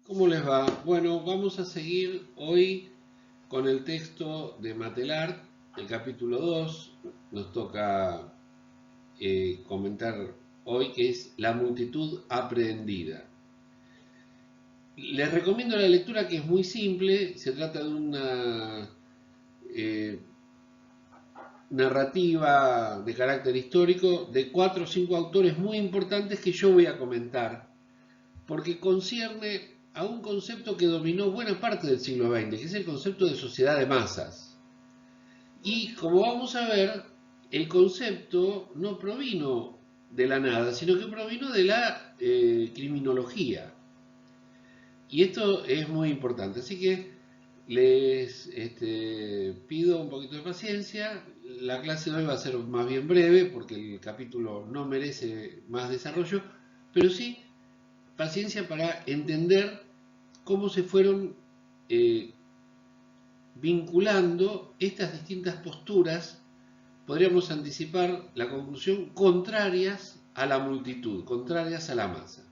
¿Cómo les va? Bueno, vamos a seguir hoy con el texto de Matelar, el capítulo 2. Nos toca comentar hoy que es la multitud aprehendida. Les recomiendo la lectura, que es muy simple. Se trata de una eh, narrativa de carácter histórico de 4 o 5 autores muy importantes que yo voy a comentar, porque concierne a un concepto que dominó buena parte del siglo XX, que es el concepto de sociedad de masas. Y como vamos a ver, el concepto no provino de la nada, sino que provino de la criminología. Y esto es muy importante. Así que les pido un poquito de paciencia. La clase de hoy va a ser más bien breve porque el capítulo no merece más desarrollo, pero sí paciencia para entender cómo se fueron eh, vinculando estas distintas posturas, podríamos anticipar la conclusión, contrarias a la multitud, contrarias a la masa.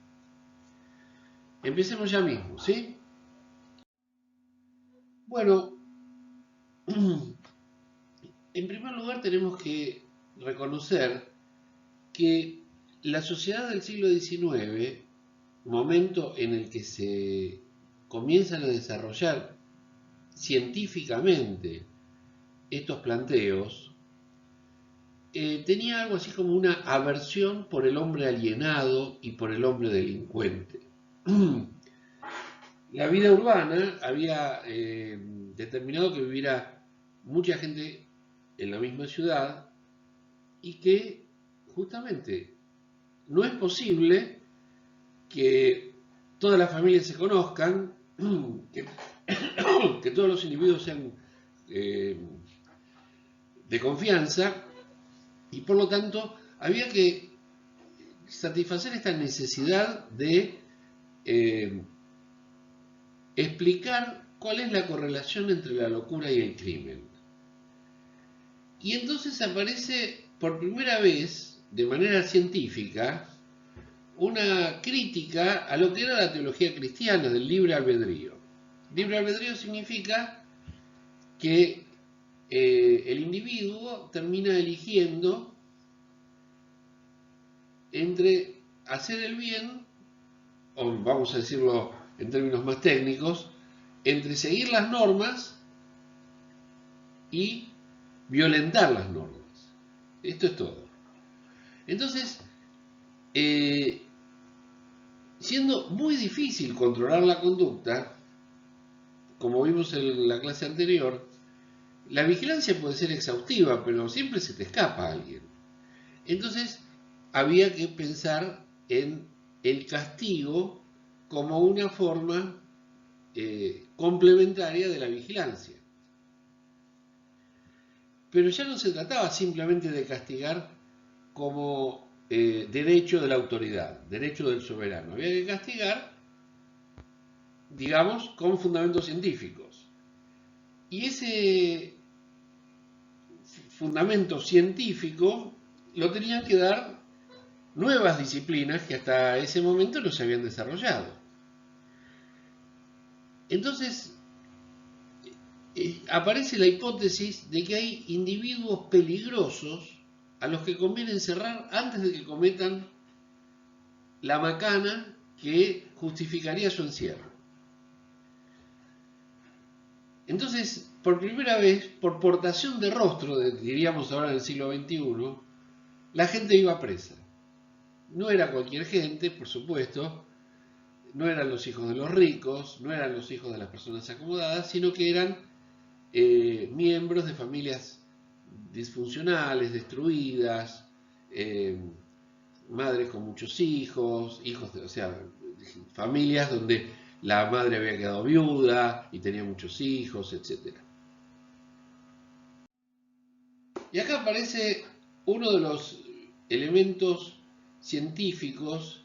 Empecemos ya mismo, ¿sí? Bueno, en primer lugar tenemos que reconocer que la sociedad del siglo XIX, momento en el que se comienzan a desarrollar científicamente estos planteos, tenía algo así como una aversión por el hombre alienado y por el hombre delincuente. La vida urbana había determinado que viviera mucha gente en la misma ciudad y que justamente no es posible que todas las familias se conozcan, que, que todos los individuos sean eh, de confianza, y por lo tanto había que satisfacer esta necesidad de eh, explicar cuál es la correlación entre la locura y el crimen. Y entonces aparece por primera vez, de manera científica, una crítica a lo que era la teología cristiana del libre albedrío. Libre albedrío significa que el individuo termina eligiendo entre hacer el bien, o vamos a decirlo en términos más técnicos, entre seguir las normas y violentar las normas. Esto es todo. Entonces, eh, siendo muy difícil controlar la conducta, como vimos en la clase anterior, la vigilancia puede ser exhaustiva, pero siempre se te escapa a alguien. Entonces, había que pensar en el castigo como una forma complementaria de la vigilancia. Pero ya no se trataba simplemente de castigar como derecho de la autoridad, derecho del soberano. Había que castigar, digamos, con fundamentos científicos. Y ese fundamento científico lo tenían que dar nuevas disciplinas que hasta ese momento no se habían desarrollado. Entonces, aparece la hipótesis de que hay individuos peligrosos a los que conviene encerrar antes de que cometan la macana que justificaría su encierro. Entonces, por primera vez, por portación de rostro, diríamos ahora en el siglo XXI, la gente iba presa. No era cualquier gente, por supuesto, no eran los hijos de los ricos, no eran los hijos de las personas acomodadas, sino que eran miembros de familias disfuncionales, destruidas, madres con muchos hijos, o sea, familias donde la madre había quedado viuda y tenía muchos hijos, etc. Y acá aparece uno de los elementos científicos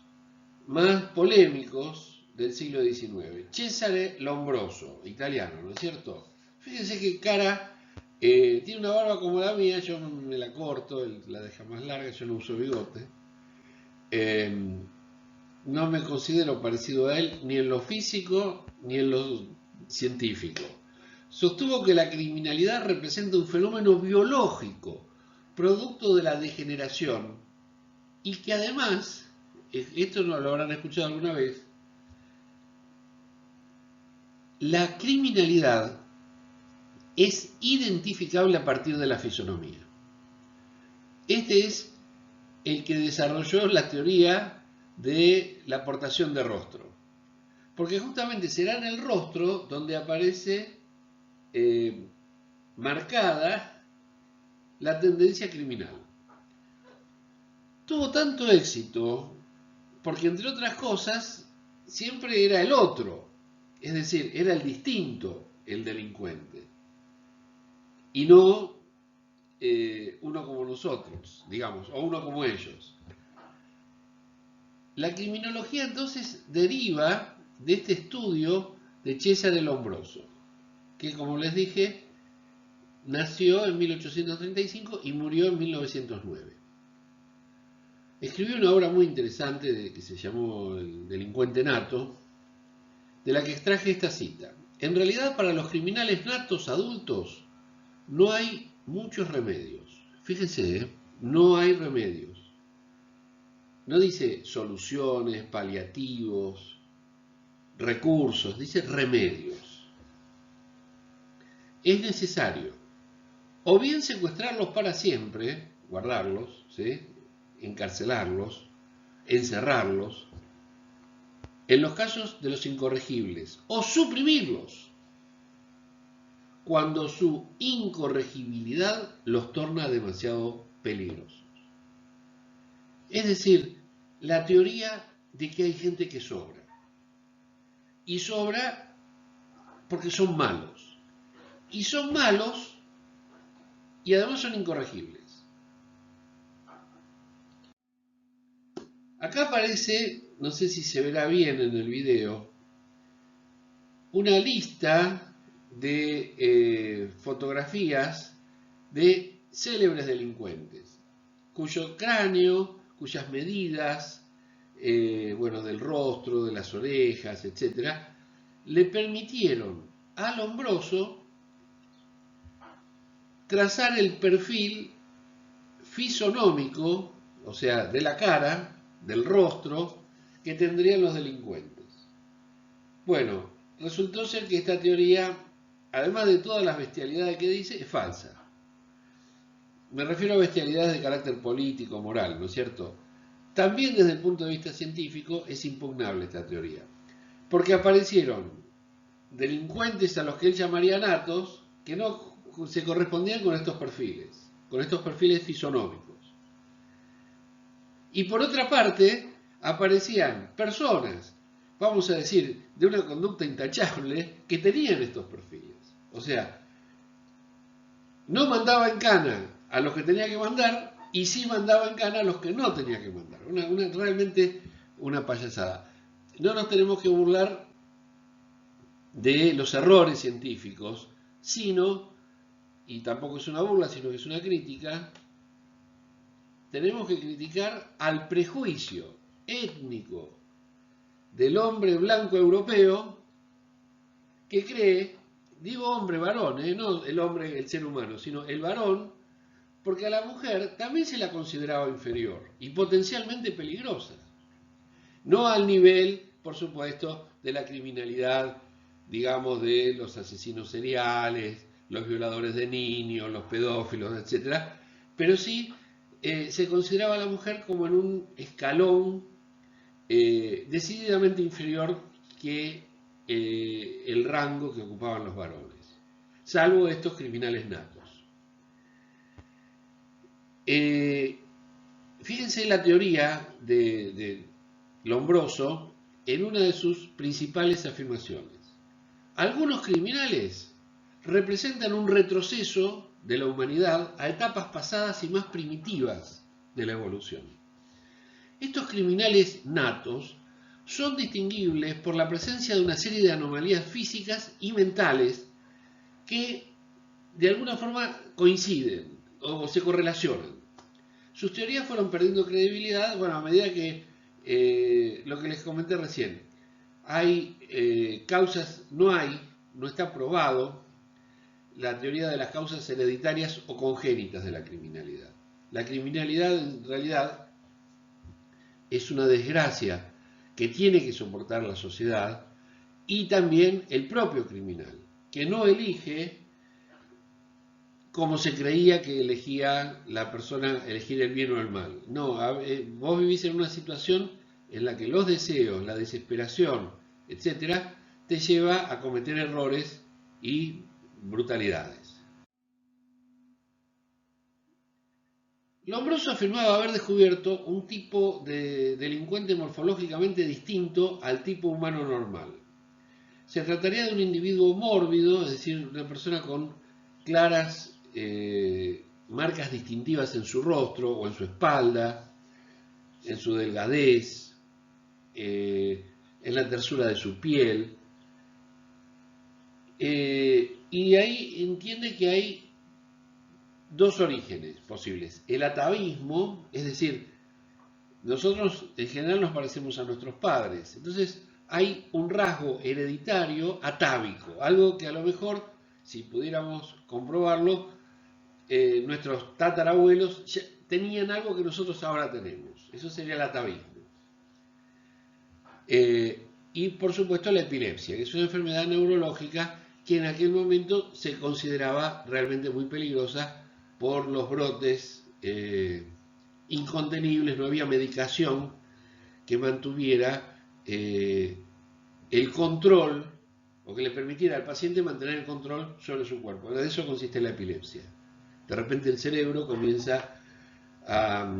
más polémicos del siglo XIX, Cesare Lombroso, italiano, ¿no es cierto? Fíjense qué cara, tiene una barba como la mía, yo me la corto, él la deja más larga, yo no uso bigote. Eh, no me considero parecido a él ni en lo físico ni en lo científico. Sostuvo que la criminalidad representa un fenómeno biológico, producto de la degeneración, y que además, esto no lo habrán escuchado alguna vez, la criminalidad es identificable a partir de la fisonomía. Este es el que desarrolló la teoría de la portación de rostro, porque justamente será en el rostro donde aparece marcada la tendencia criminal. Tuvo tanto éxito porque, entre otras cosas, siempre era el otro, es decir, era el distinto el delincuente, y no uno como nosotros, digamos, o uno como ellos. La criminología entonces deriva de este estudio de Cesare Lombroso, que, como les dije, nació en 1835 y murió en 1909. Escribió una obra muy interesante que se llamó El delincuente nato, de la que extraje esta cita. En realidad, para los criminales natos adultos no hay muchos remedios. Fíjense, no hay remedios. No dice soluciones, paliativos, recursos, dice remedios. Es necesario o bien secuestrarlos para siempre, guardarlos, ¿sí?, encarcelarlos, encerrarlos, en los casos de los incorregibles, o suprimirlos, cuando su incorregibilidad los torna demasiado peligrosos. Es decir, la teoría de que hay gente que sobra. Y sobra porque son malos. Y son malos y además son incorregibles. Acá aparece, no sé si se verá bien en el video, una lista de fotografías de célebres delincuentes, cuyo cráneo, cuyas medidas, del rostro, de las orejas, etc., le permitieron a Lombroso trazar el perfil fisonómico, o sea, de la cara, del rostro, que tendrían los delincuentes. Bueno, resultó ser que esta teoría, además de todas las bestialidades que dice, es falsa. Me refiero a bestialidades de carácter político, moral, ¿no es cierto? También desde el punto de vista científico es impugnable esta teoría, porque aparecieron delincuentes a los que él llamaría natos, que no se correspondían con estos perfiles fisonómicos. Y por otra parte, aparecían personas, vamos a decir, de una conducta intachable, que tenían estos perfiles. O sea, no mandaba en cana a los que tenía que mandar, y sí mandaba en cana a los que no tenía que mandar. Realmente una payasada. No nos tenemos que burlar de los errores científicos, sino, y tampoco es una burla, sino que es una crítica, tenemos que criticar al prejuicio étnico del hombre blanco europeo que cree, digo hombre varón, no el hombre, el ser humano, sino el varón, porque a la mujer también se la consideraba inferior y potencialmente peligrosa. No al nivel, por supuesto, de la criminalidad, digamos, de los asesinos seriales, los violadores de niños, los pedófilos, etc. Pero sí se consideraba a la mujer como en un escalón decididamente inferior que el rango que ocupaban los varones, salvo estos criminales natos. Fíjense la teoría de Lombroso en una de sus principales afirmaciones. Algunos criminales representan un retroceso de la humanidad a etapas pasadas y más primitivas de la evolución. Estos criminales natos son distinguibles por la presencia de una serie de anomalías físicas y mentales que de alguna forma coinciden o se correlacionan. Sus teorías fueron perdiendo credibilidad, a medida que lo que les comenté recién, hay causas, no está probado la teoría de las causas hereditarias o congénitas de la criminalidad. La criminalidad en realidad es una desgracia que tiene que soportar la sociedad y también el propio criminal, que no elige como se creía que elegía la persona elegir el bien o el mal. No, vos vivís en una situación en la que los deseos, la desesperación, etcétera, te lleva a cometer errores y brutalidades. Lombroso afirmaba haber descubierto un tipo de delincuente morfológicamente distinto al tipo humano normal. Se trataría de un individuo mórbido, es decir, una persona con claras marcas distintivas en su rostro o en su espalda, en su delgadez, en la tersura de su piel. Y ahí entiende que hay dos orígenes posibles. El atavismo, es decir, nosotros en general nos parecemos a nuestros padres. Entonces hay un rasgo hereditario atávico, algo que a lo mejor, si pudiéramos comprobarlo, nuestros tatarabuelos tenían algo que nosotros ahora tenemos. Eso sería el atavismo. Y por supuesto la epilepsia, que es una enfermedad neurológica que en aquel momento se consideraba realmente muy peligrosa por los brotes incontenibles, no había medicación que mantuviera el control o que le permitiera al paciente mantener el control sobre su cuerpo. De eso consiste la epilepsia. De repente el cerebro comienza a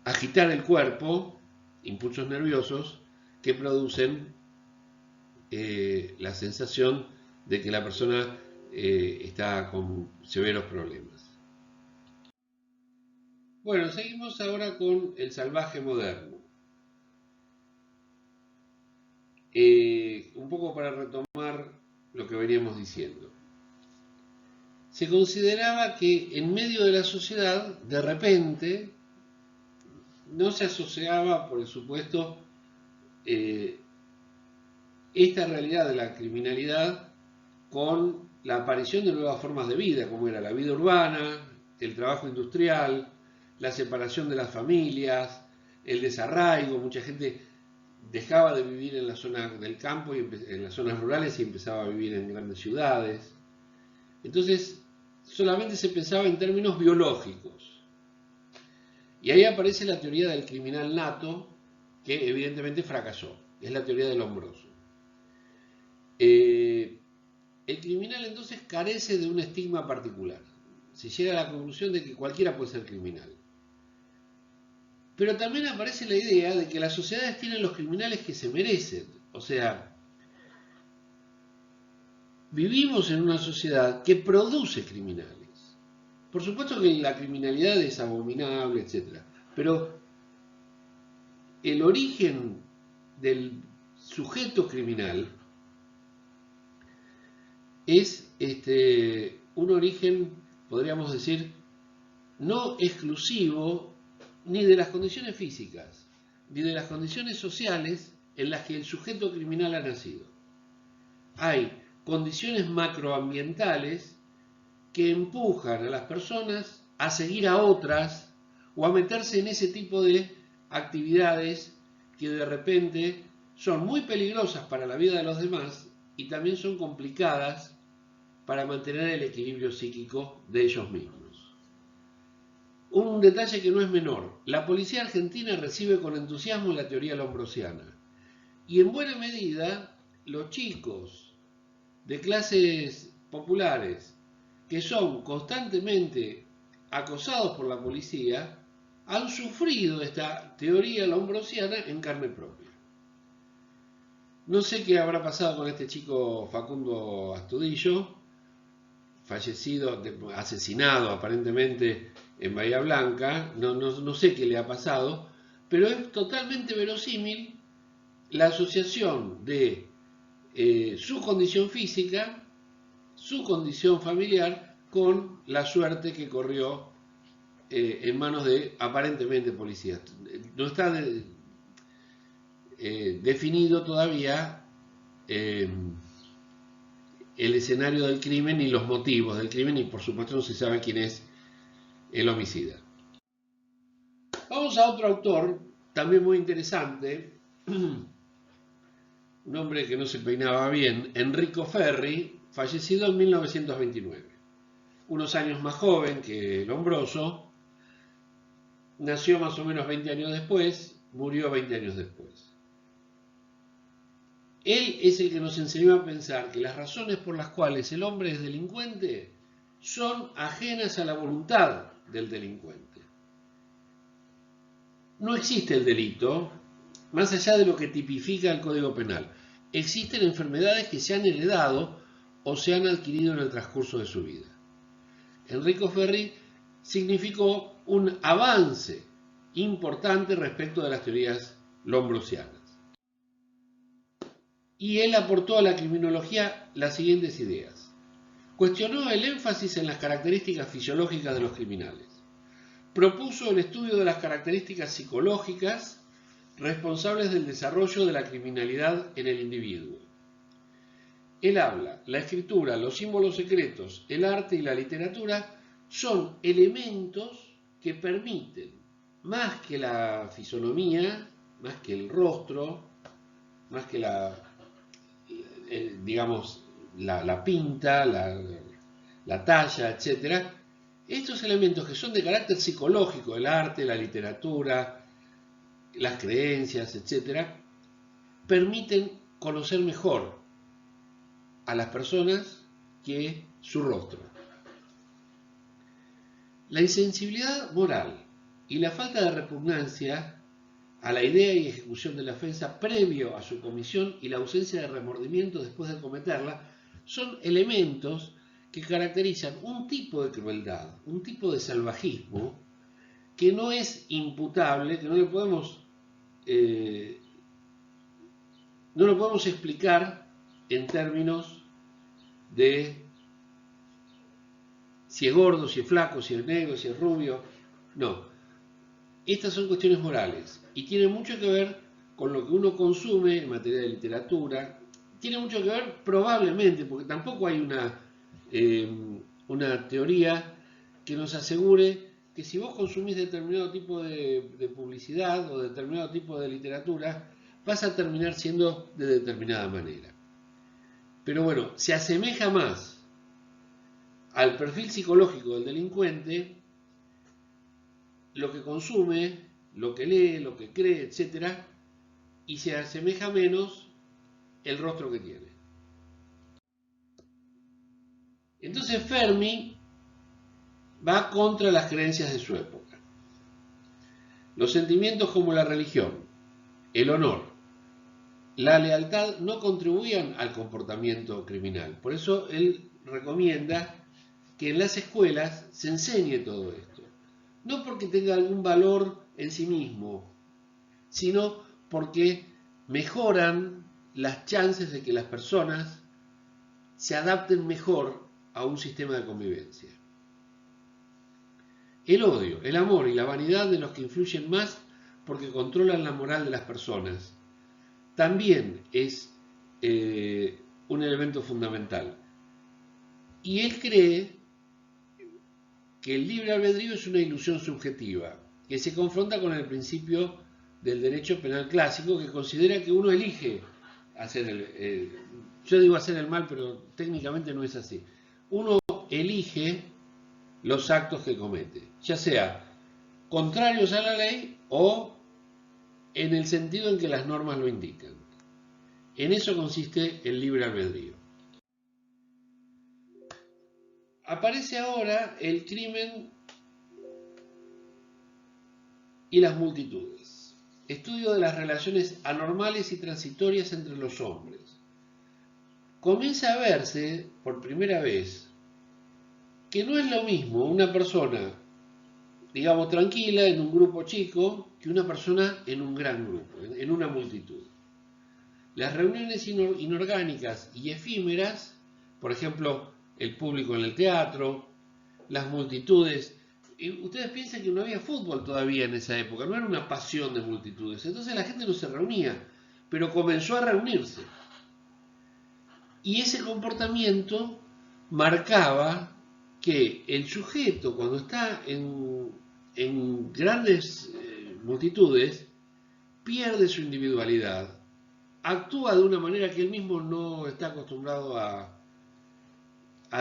agitar el cuerpo, impulsos nerviosos que producen la sensación de que la persona está con severos problemas. Bueno, seguimos ahora con el salvaje moderno. Un poco para retomar lo que veníamos diciendo. Se consideraba que en medio de la sociedad, de repente, no se asociaba, por supuesto, esta realidad de la criminalidad con la aparición de nuevas formas de vida, como era la vida urbana, el trabajo industrial, la separación de las familias, el desarraigo. Mucha gente dejaba de vivir en la zona del campo y en las zonas rurales y empezaba a vivir en grandes ciudades. Entonces, solamente se pensaba en términos biológicos. Y ahí aparece la teoría del criminal nato, que evidentemente fracasó. Es la teoría del Lombroso. El criminal entonces carece de un estigma particular. Se llega a la conclusión de que cualquiera puede ser criminal. Pero también aparece la idea de que las sociedades tienen los criminales que se merecen. O sea, vivimos en una sociedad que produce criminales. Por supuesto que la criminalidad es abominable, etc. Pero el origen del sujeto criminal es un origen, podríamos decir, no exclusivo ni de las condiciones físicas, ni de las condiciones sociales en las que el sujeto criminal ha nacido. Hay condiciones macroambientales que empujan a las personas a seguir a otras o a meterse en ese tipo de actividades que de repente son muy peligrosas para la vida de los demás y también son complicadas para mantener el equilibrio psíquico de ellos mismos. Un detalle que no es menor, la policía argentina recibe con entusiasmo la teoría lombrosiana y en buena medida los chicos de clases populares que son constantemente acosados por la policía han sufrido esta teoría lombrosiana en carne propia. No sé qué habrá pasado con este chico Facundo Astudillo, fallecido, asesinado aparentemente en Bahía Blanca, no sé qué le ha pasado, pero es totalmente verosímil la asociación de su condición física, su condición familiar, con la suerte que corrió en manos de aparentemente policías. No está definido todavía el escenario del crimen y los motivos del crimen, y por supuesto no se sabe quién es el homicida. Vamos a otro autor, también muy interesante, un hombre que no se peinaba bien, Enrico Ferri, fallecido en 1929. Unos años más joven que Lombroso, nació más o menos 20 años después, murió 20 años después. Él es el que nos enseñó a pensar que las razones por las cuales el hombre es delincuente son ajenas a la voluntad del delincuente. No existe el delito, más allá de lo que tipifica el Código Penal. Existen enfermedades que se han heredado o se han adquirido en el transcurso de su vida. Enrico Ferri significó un avance importante respecto de las teorías lombrosianas. Y él aportó a la criminología las siguientes ideas. Cuestionó el énfasis en las características fisiológicas de los criminales. Propuso el estudio de las características psicológicas responsables del desarrollo de la criminalidad en el individuo. Él habla, la escritura, los símbolos secretos, el arte y la literatura son elementos que permiten, más que la fisonomía, más que el rostro, más que la pinta, la talla, etc. Estos elementos que son de carácter psicológico, el arte, la literatura, las creencias, etc., permiten conocer mejor a las personas que su rostro. La insensibilidad moral y la falta de repugnancia a la idea y ejecución de la ofensa previo a su comisión y la ausencia de remordimiento después de cometerla son elementos que caracterizan un tipo de crueldad, un tipo de salvajismo que no es imputable, que no lo podemos explicar en términos de si es gordo, si es flaco, si es negro, si es rubio. No. Estas son cuestiones morales y tienen mucho que ver con lo que uno consume en materia de literatura. Tiene mucho que ver probablemente, porque tampoco hay una teoría que nos asegure que si vos consumís determinado tipo de publicidad o determinado tipo de literatura, vas a terminar siendo de determinada manera. Pero bueno, se asemeja más al perfil psicológico del delincuente lo que consume, lo que lee, lo que cree, etc., y se asemeja menos el rostro que tiene. Entonces Fermi va contra las creencias de su época. Los sentimientos como la religión, el honor, la lealtad no contribuían al comportamiento criminal. Por eso él recomienda que en las escuelas se enseñe todo esto. No porque tenga algún valor en sí mismo, sino porque mejoran las chances de que las personas se adapten mejor a un sistema de convivencia. El odio, el amor y la vanidad de los que influyen más porque controlan la moral de las personas también es un elemento fundamental. Y él cree que el libre albedrío es una ilusión subjetiva, que se confronta con el principio del derecho penal clásico, que considera que uno elige hacer yo digo hacer el mal, pero técnicamente no es así. Uno elige los actos que comete, ya sea contrarios a la ley o en el sentido en que las normas lo indican. En eso consiste el libre albedrío. Aparece ahora el crimen y las multitudes. Estudio de las relaciones anormales y transitorias entre los hombres. Comienza a verse por primera vez que no es lo mismo una persona, digamos, tranquila en un grupo chico que una persona en un gran grupo, en una multitud. Las reuniones inorgánicas y efímeras, por ejemplo, el público en el teatro, las multitudes. Y ustedes piensan que no había fútbol todavía en esa época, no era una pasión de multitudes. Entonces la gente no se reunía pero comenzó a reunirse. Y ese comportamiento marcaba que el sujeto, cuando está en grandes multitudes, pierde su individualidad, actúa de una manera que él mismo no está acostumbrado a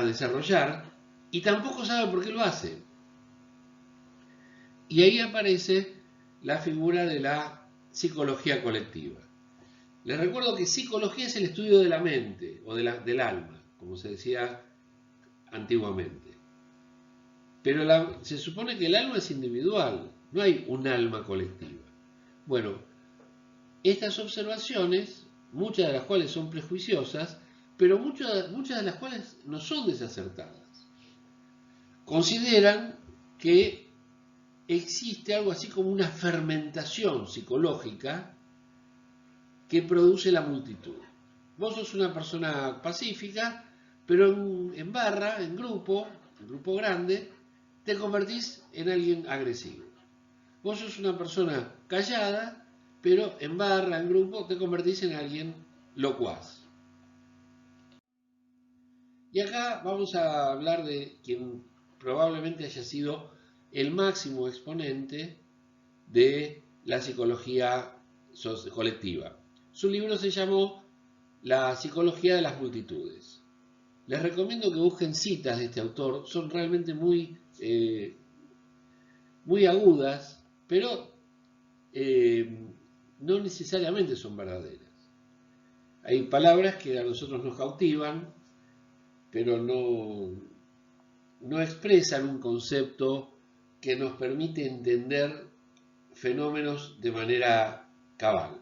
desarrollar y tampoco sabe por qué lo hace. Y ahí aparece la figura de la psicología colectiva. Les recuerdo que psicología es el estudio de la mente o del alma, como se decía antiguamente. Pero se supone que el alma es individual, no hay un alma colectiva. Bueno, estas observaciones, muchas de las cuales son prejuiciosas, pero muchas de las cuales no son desacertadas, consideran que existe algo así como una fermentación psicológica que produce la multitud. Vos sos una persona pacífica, pero en barra, en grupo grande, te convertís en alguien agresivo. Vos sos una persona callada, pero en barra, en grupo, te convertís en alguien locuaz. Y acá vamos a hablar de quien probablemente haya sido el máximo exponente de la psicología colectiva. Su libro se llamó La psicología de las multitudes. Les recomiendo que busquen citas de este autor, son realmente muy agudas, pero no necesariamente son verdaderas. Hay palabras que a nosotros nos cautivan, pero no expresan un concepto que nos permite entender fenómenos de manera cabal.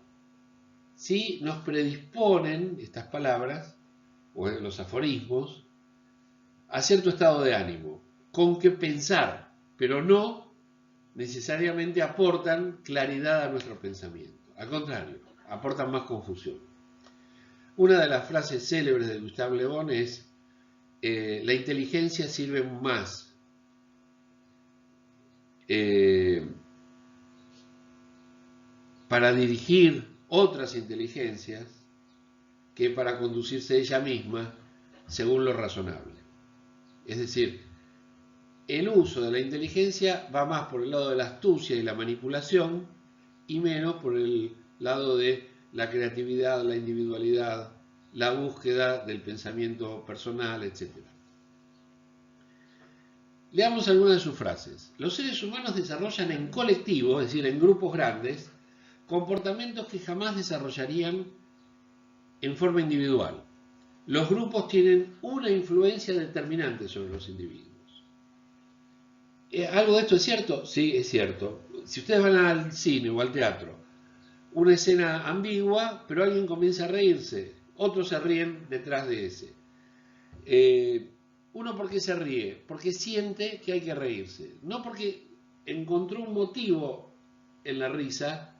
Sí nos predisponen estas palabras, o los aforismos, a cierto estado de ánimo, con que pensar, pero no necesariamente aportan claridad a nuestro pensamiento. Al contrario, aportan más confusión. Una de las frases célebres de Gustave Le Bon es: la inteligencia sirve más para dirigir otras inteligencias que para conducirse ella misma según lo razonable. Es decir, el uso de la inteligencia va más por el lado de la astucia y la manipulación y menos por el lado de la creatividad, la individualidad, la búsqueda del pensamiento personal, etc. Leamos algunas de sus frases. Los seres humanos desarrollan en colectivo, es decir, en grupos grandes, comportamientos que jamás desarrollarían en forma individual. Los grupos tienen una influencia determinante sobre los individuos. ¿Algo de esto es cierto? Sí, es cierto. Si ustedes van al cine o al teatro, una escena ambigua, pero alguien comienza a reírse, otros se ríen detrás de ese. Uno, ¿por qué se ríe? Porque siente que hay que reírse, no porque encontró un motivo en la risa,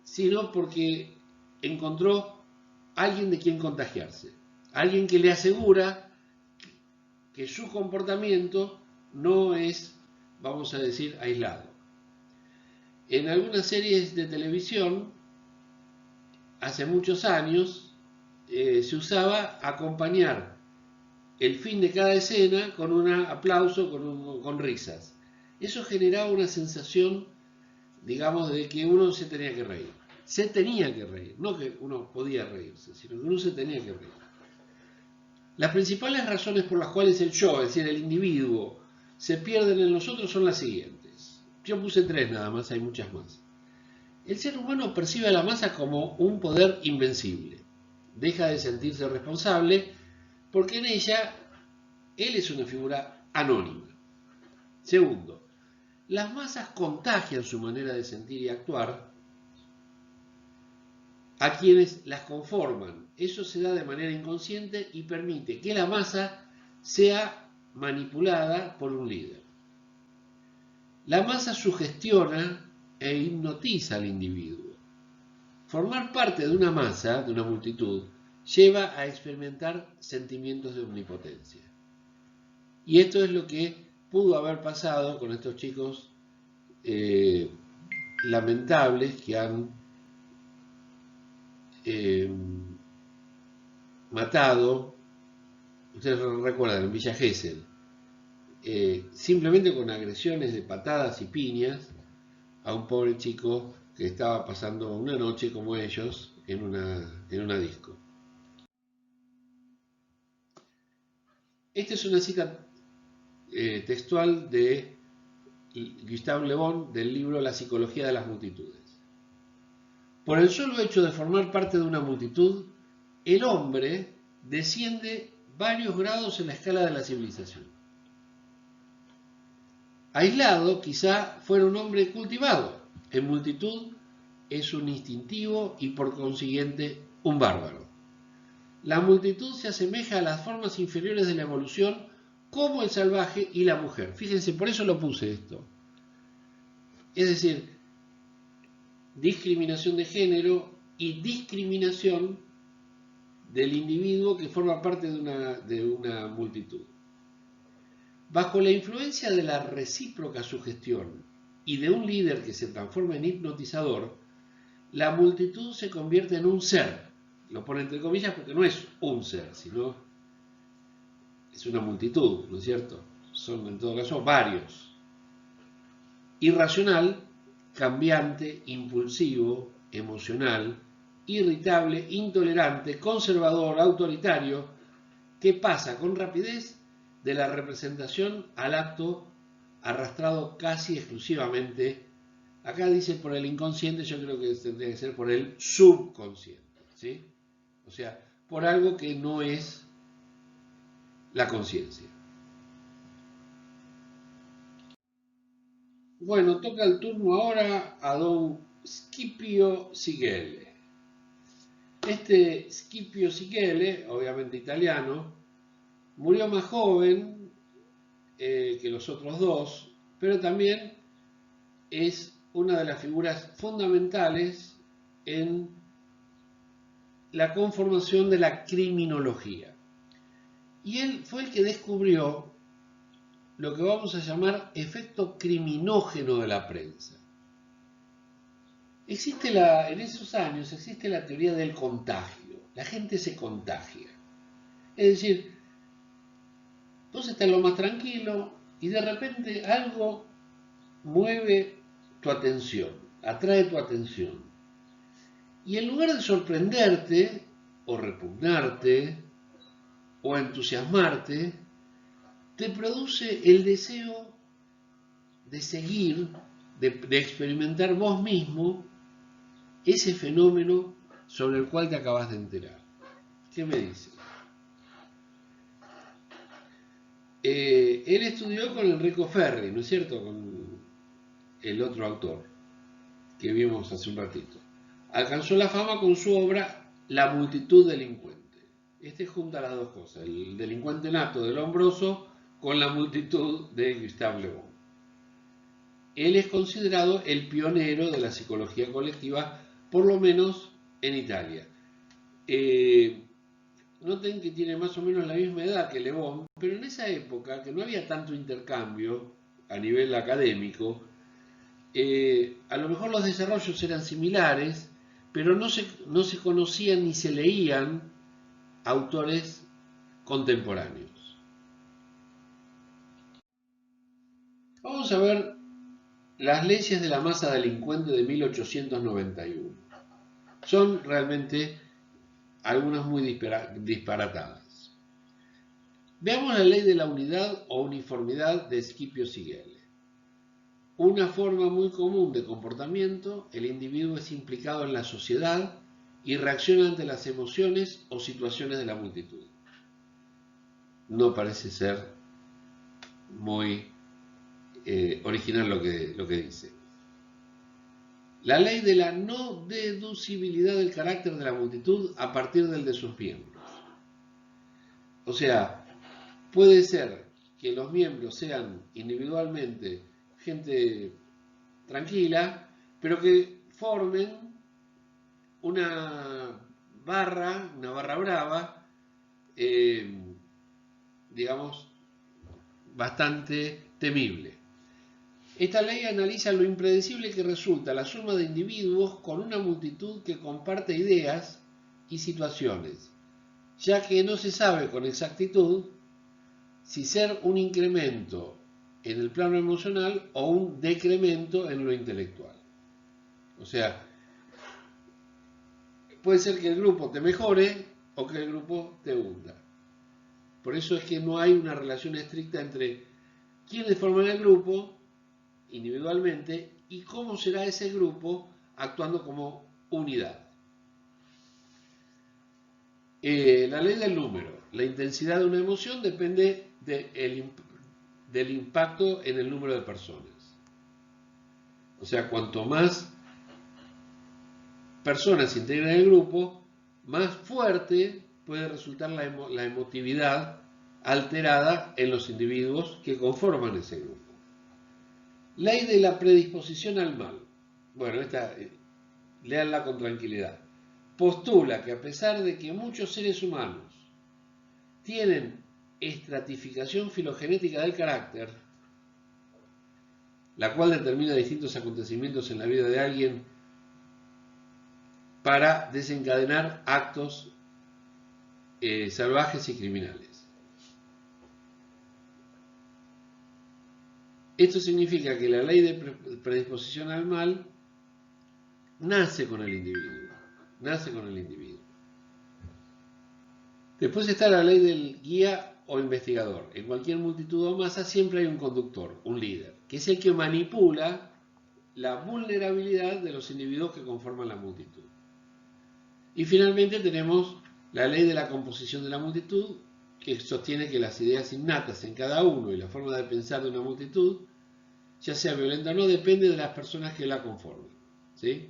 sino porque encontró alguien de quien contagiarse, alguien que le asegura que su comportamiento no es, vamos a decir, aislado. En algunas series de televisión, hace muchos años, se usaba acompañar el fin de cada escena con un aplauso, con risas. Eso generaba una sensación, digamos, de que uno se tenía que reír. Se tenía que reír, no que uno podía reírse, sino que uno se tenía que reír. Las principales razones por las cuales el yo, es decir, el individuo, se pierden en los otros son las siguientes. Yo puse 3 nada más, hay muchas más. El ser humano percibe a la masa como un poder invencible. Deja de sentirse responsable porque en ella él es una figura anónima. Segundo, las masas contagian su manera de sentir y actuar a quienes las conforman. Eso se da de manera inconsciente y permite que la masa sea manipulada por un líder. La masa sugestiona e hipnotiza al individuo. Formar parte de una masa, de una multitud, lleva a experimentar sentimientos de omnipotencia. Y esto es lo que pudo haber pasado con estos chicos lamentables que han matado, ustedes recuerdan, en Villa Gesell, simplemente con agresiones de patadas y piñas a un pobre chico que estaba pasando una noche como ellos en una disco. Esta es una cita textual de Gustave Le Bon del libro La psicología de las multitudes. Por el solo hecho de formar parte de una multitud, el hombre desciende varios grados en la escala de la civilización. Aislado, quizá fuera un hombre cultivado. En multitud es un instintivo y por consiguiente un bárbaro. La multitud se asemeja a las formas inferiores de la evolución como el salvaje y la mujer. Fíjense, por eso lo puse esto. Es decir, discriminación de género y discriminación del individuo que forma parte de una multitud. Bajo la influencia de la recíproca sugestión y de un líder que se transforma en hipnotizador, la multitud se convierte en un ser. Lo pone entre comillas porque no es un ser, sino es una multitud, ¿no es cierto? Son en todo caso varios. Irracional, cambiante, impulsivo, emocional, irritable, intolerante, conservador, autoritario, que pasa con rapidez de la representación al acto, arrastrado casi exclusivamente, acá dice por el inconsciente, yo creo que tendría que ser por el subconsciente, ¿sí? O sea, por algo que no es la conciencia. Bueno, toca el turno ahora a don Scipio Sigele. Este Scipio Sigele, obviamente italiano, murió más joven que los otros dos, pero también es una de las figuras fundamentales en la conformación de la criminología. Y él fue el que descubrió lo que vamos a llamar efecto criminógeno de la prensa. En esos años existe la teoría del contagio. La gente se contagia. Es decir, vos estás lo más tranquilo y de repente algo mueve tu atención, atrae tu atención. Y en lugar de sorprenderte, o repugnarte, o entusiasmarte, te produce el deseo de seguir, de experimentar vos mismo ese fenómeno sobre el cual te acabas de enterar. ¿Qué me dice? Él estudió con Enrico Ferri, ¿no es cierto? Con el otro autor que vimos hace un ratito. Alcanzó la fama con su obra La multitud delincuente. Este junta las dos cosas, el delincuente nato de Lombroso con la multitud de Gustave Le Bon. Él es considerado el pionero de la psicología colectiva, por lo menos en Italia. Noten que tiene más o menos la misma edad que Le Bon, pero en esa época, que no había tanto intercambio a nivel académico, a lo mejor los desarrollos eran similares, pero no se conocían ni se leían autores contemporáneos. Vamos a ver las leyes de la masa delincuente de 1891. Son realmente algunas muy disparatadas. Veamos la ley de la unidad o uniformidad de Scipio Sigele. Una forma muy común de comportamiento, el individuo es implicado en la sociedad y reacciona ante las emociones o situaciones de la multitud. No parece ser muy original lo que dice. La ley de la no deducibilidad del carácter de la multitud a partir del de sus miembros. O sea, puede ser que los miembros sean individualmente gente tranquila, pero que formen una barra brava, digamos, bastante temible. Esta ley analiza lo impredecible que resulta la suma de individuos con una multitud que comparte ideas y situaciones, ya que no se sabe con exactitud si ser un incremento en el plano emocional o un decremento en lo intelectual. O sea, puede ser que el grupo te mejore o que el grupo te hunda. Por eso es que no hay una relación estricta entre quiénes forman el grupo individualmente y cómo será ese grupo actuando como unidad. La ley del número. La intensidad de una emoción depende del impacto en el número de personas. O sea, cuanto más personas se integran en el grupo, más fuerte puede resultar la emotividad alterada en los individuos que conforman ese grupo. Ley de la predisposición al mal. Bueno, esta, léanla con tranquilidad. Postula que a pesar de que muchos seres humanos tienen estratificación filogenética del carácter, la cual determina distintos acontecimientos en la vida de alguien para desencadenar actos salvajes y criminales. Esto significa que la ley de predisposición al mal nace con el individuo. Después está la ley del guía o investigador. En cualquier multitud o masa siempre hay un conductor, un líder, que es el que manipula la vulnerabilidad de los individuos que conforman la multitud. Y finalmente tenemos la ley de la composición de la multitud, que sostiene que las ideas innatas en cada uno y la forma de pensar de una multitud, ya sea violenta o no, depende de las personas que la conforman. ¿Sí?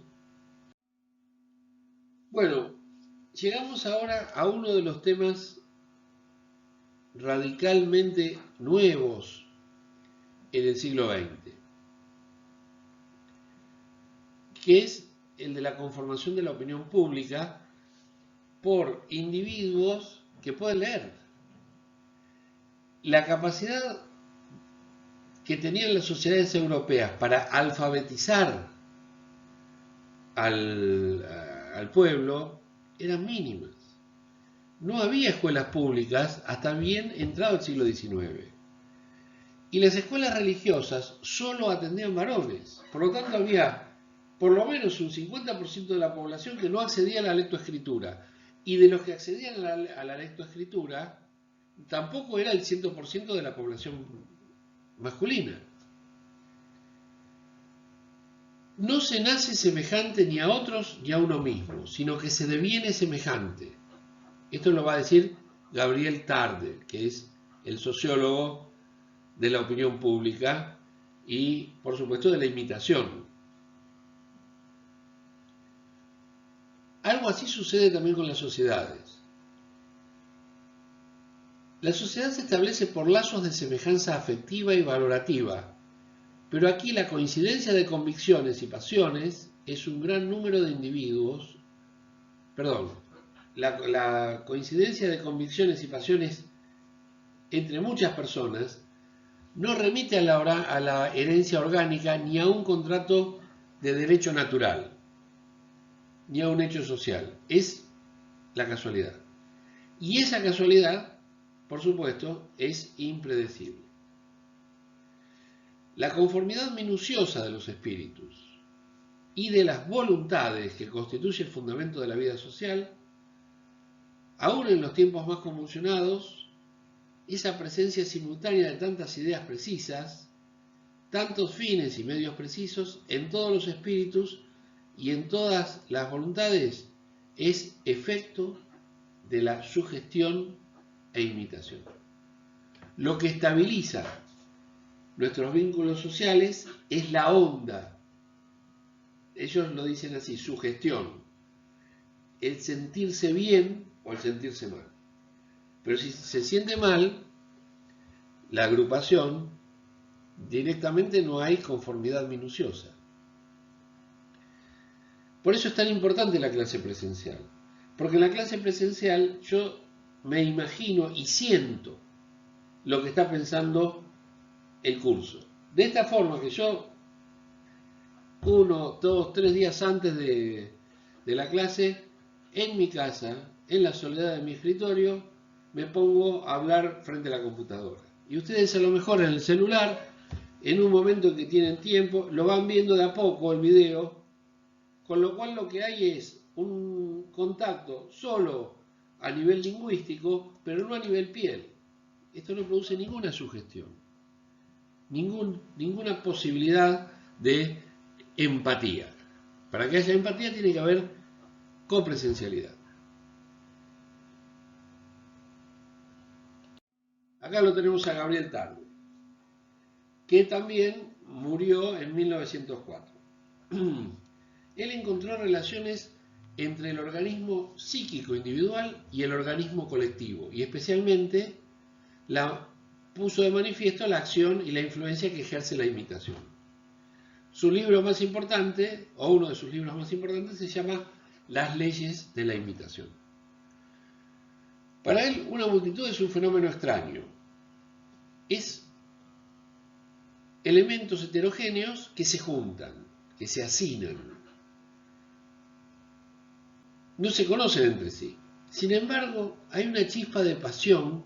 Bueno, llegamos ahora a uno de los temas radicalmente nuevos en el siglo XX, que es el de la conformación de la opinión pública por individuos que pueden leer. La capacidad que tenían las sociedades europeas para alfabetizar al pueblo eran mínimas. No había escuelas públicas hasta bien entrado el siglo XIX. Y las escuelas religiosas solo atendían varones. Por lo tanto, había por lo menos un 50% de la población que no accedía a la lectoescritura. Y de los que accedían a la lectoescritura, tampoco era el 100% de la población masculina. No se nace semejante ni a otros ni a uno mismo, sino que se deviene semejante. Esto lo va a decir Gabriel Tarde, que es el sociólogo de la opinión pública y, por supuesto, de la imitación. Algo así sucede también con las sociedades. La sociedad se establece por lazos de semejanza afectiva y valorativa, pero aquí la coincidencia de convicciones y pasiones es un gran número de individuos, la coincidencia de convicciones y pasiones entre muchas personas no remite a la herencia orgánica ni a un contrato de derecho natural, ni a un hecho social. Es la casualidad. Y esa casualidad, por supuesto, es impredecible. La conformidad minuciosa de los espíritus y de las voluntades que constituye el fundamento de la vida social, aún en los tiempos más convulsionados, esa presencia simultánea de tantas ideas precisas, tantos fines y medios precisos en todos los espíritus y en todas las voluntades, es efecto de la sugestión e imitación. Lo que estabiliza nuestros vínculos sociales es la onda. Ellos lo dicen así, sugestión. El sentirse bien o el sentirse mal. Pero si se siente mal, la agrupación, directamente no hay conformidad minuciosa. Por eso es tan importante la clase presencial. Porque en la clase presencial yo me imagino y siento lo que está pensando el curso. De esta forma que yo, 1, 2, 3 días antes de la clase, en mi casa, en la soledad de mi escritorio, me pongo a hablar frente a la computadora. Y ustedes a lo mejor en el celular, en un momento que tienen tiempo, lo van viendo de a poco el video, con lo cual lo que hay es un contacto solo a nivel lingüístico, pero no a nivel piel. Esto no produce ninguna sugestión, ninguna posibilidad de empatía. Para que haya empatía tiene que haber copresencialidad. Acá lo tenemos a Gabriel Tarde, que también murió en 1904. Él encontró relaciones entre el organismo psíquico individual y el organismo colectivo, y especialmente puso de manifiesto la acción y la influencia que ejerce la imitación. Su libro más importante, o uno de sus libros más importantes, se llama Las leyes de la imitación. Para él, una multitud es un fenómeno extraño. Es elementos heterogéneos que se juntan, que se hacinan. No se conocen entre sí. Sin embargo, hay una chispa de pasión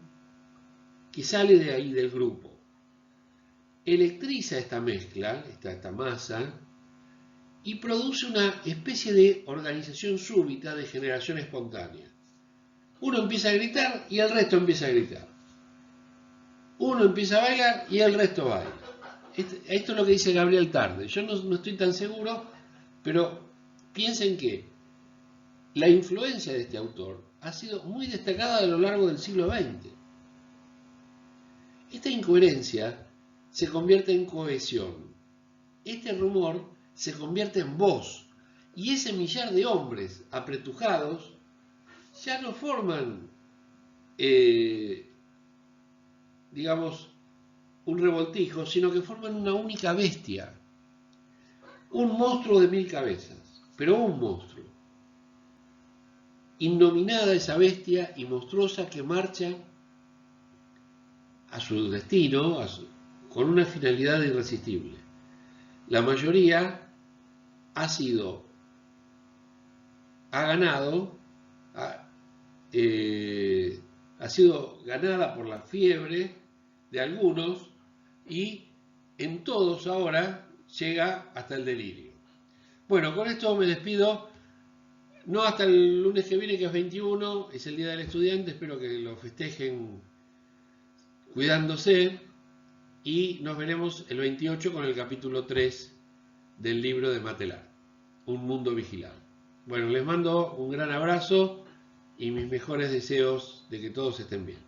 que sale de ahí, del grupo. Electriza esta mezcla, esta masa, y produce una especie de organización súbita de generación espontánea. Uno empieza a gritar y el resto empieza a gritar. Uno empieza a bailar y el resto baila. Esto es lo que dice Gabriel Tarde. Yo no estoy tan seguro, pero piensen que la influencia de este autor ha sido muy destacada a lo largo del siglo XX. Esta incoherencia se convierte en cohesión. Este rumor se convierte en voz. Y ese millar de hombres apretujados ya no forman, digamos, un revoltijo, sino que forman una única bestia. Un monstruo de 1000 cabezas, pero un monstruo. Innominada esa bestia y monstruosa que marcha a su destino con una finalidad irresistible. La mayoría ha sido ganada por la fiebre de algunos y en todos ahora llega hasta el delirio. Bueno, con esto me despido. No hasta el lunes que viene, que es 21, es el Día del Estudiante, espero que lo festejen cuidándose y nos veremos el 28 con el capítulo 3 del libro de Matelar, Un mundo vigilado. Bueno, les mando un gran abrazo y mis mejores deseos de que todos estén bien.